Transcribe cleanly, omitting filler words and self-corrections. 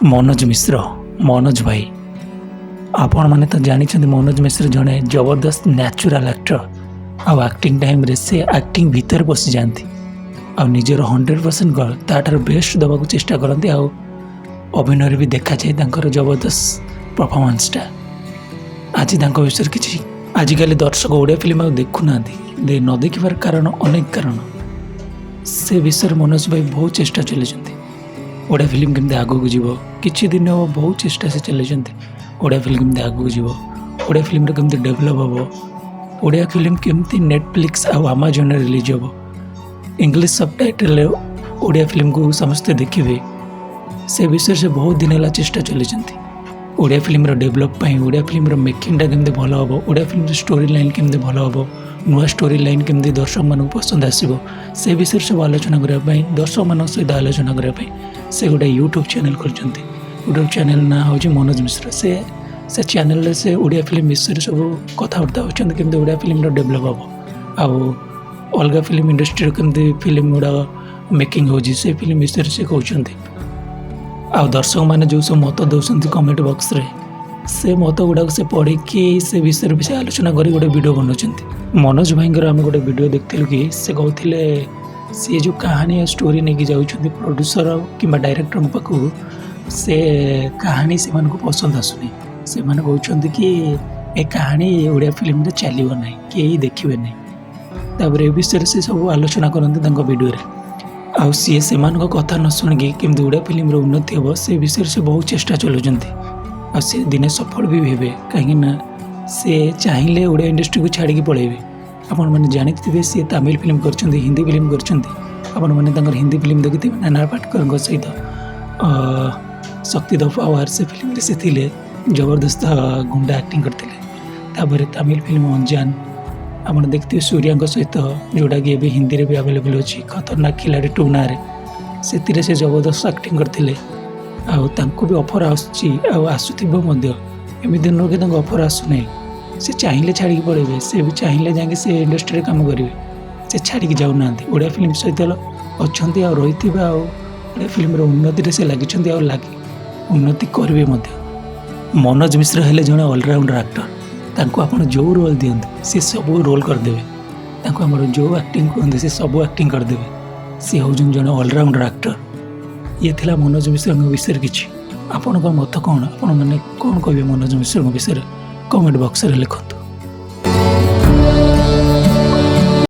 मनोज मिश्र मनोज भाई आपण मैंने तो जानी मनोज मिश्र जड़े जबरदस्त न्याचुराल एक्टर आक्टिंग टाइम रे से एक्टिंग भीतर पशि जाती आजर 100% ताठार बेस्ट दबाक चेष्टा करती अभिनय भी देखा जाए जबरदस्त परफॉर्मेंसटा आज विषय किसी आजिकल दर्शक ओडिया फिल्म देखुना न देखिबार कारण अनेक कारण से विषय मनोज भाई बहुत चेष्टा चलती ओडिया फिल्म केमती आगू जीव किछि दिन हम बहुत चेष्टा से चलती ओडिया फिल्म केमती आगू जीव ओडिया फिल्म केमती डेभलप हम ओडिया फिल्म केमती नेटफ्लिक्स आ आमाजन रिलीज हम इंग्लिश सबटाइटल ओडिया फिल्म को समस्ते देखिए से विषय से बहुत दिन है चेष्टा चलती Odia film develop Odia film मेकिंगटा केमती भल हम ओडिया फिल्म स्टोरी लाइन केमती भल हम नुआ स्टोरी लाइन केमती दर्शक मान पसंद आसो से विषय सब आलोचना करने दर्शक मान सहित आलोचना करने से गोटे यूट्यूब चैनल कर यूट्यूब चैनल ना हूँ मनोज मिश्र से चैनल से ओडिया फिल्म विषय सब कथबार्ता होती केमती ओडिया फिल्म डेभलप हम आउ अलग फिल्म इंडस्ट्री केमती फिल्म गुड़ा मेकिंग हो फिल्म विषय से कहते आ दर्शक मैंने जो सब मत दौरान कमेंट बॉक्स रे से मत गुड़ाक से पढ़ी से विषय विषय आलोचना कर गोटे वीडियो बनाऊँ मनोज भाई आम गोटे वीडियो देखते कि से कहते सी जो कहानी स्टोरी नहीं जाऊँ प्रोड्यूसर कि डायरेक्टर पाखक से कहानी से पसंद आसुनी से कहते कि ए कहानी ओडिया फिल्म चलो ना कहीं देखिए ना तापर ए विषय से सब आलोचना करते वीडियो आउ सी से कथा न शुणिकी केमती ओडिया फिल्म उन्नति हम से विषय से बहुत चेष्टा चलाउं सी दिने सफल भी हे कहीं से चाहिए ओडिया इंडस्ट्री को छाड़ी पड़ेबे आपण मैंने जानी सी तमिल फिल्म कर हिंदी फिल्म कर हिंदी फिल्म देखी नाना पाटकर सहित शक्ति द पावर से फिल्म से थे जबरदस्त गुंडा एक्टिंग करते तमिल फिल्म अनजान आप देखते सूर्या सहित जोटा कि हिंदी में भी अवेलेबल अच्छी खतरनाक खिलाड़ी 2 ना से जबरदस्त एक्टिंग करते भी ऑफर आसुमि एमती नुह कि ऑफर आसुना से चाहिए छाड़ी पड़े से भी चाहिए जाके से इंडस्ट्री काम करेंगे से छाड़ी जाऊना ओडिया फिल्म सहित अच्छा रही ओडिया फिल्म उन्नति से लगी उन्नति करेंगे मनोज मिश्र हेले जड़े ऑलराउंडर एक्टर आप जो रोल दिखते सी सब रोल करदे जो एक्टिंग कहते से सब एक्टिंग करदे सी हूँ जड़े ऑलराउंडर एक्टर ये थिला मनोज मिश्र विषय किसी आपण मत कौन आपण मैंने कौन कहे मनोज मिश्र विषय कमेंट बॉक्स में लिखते।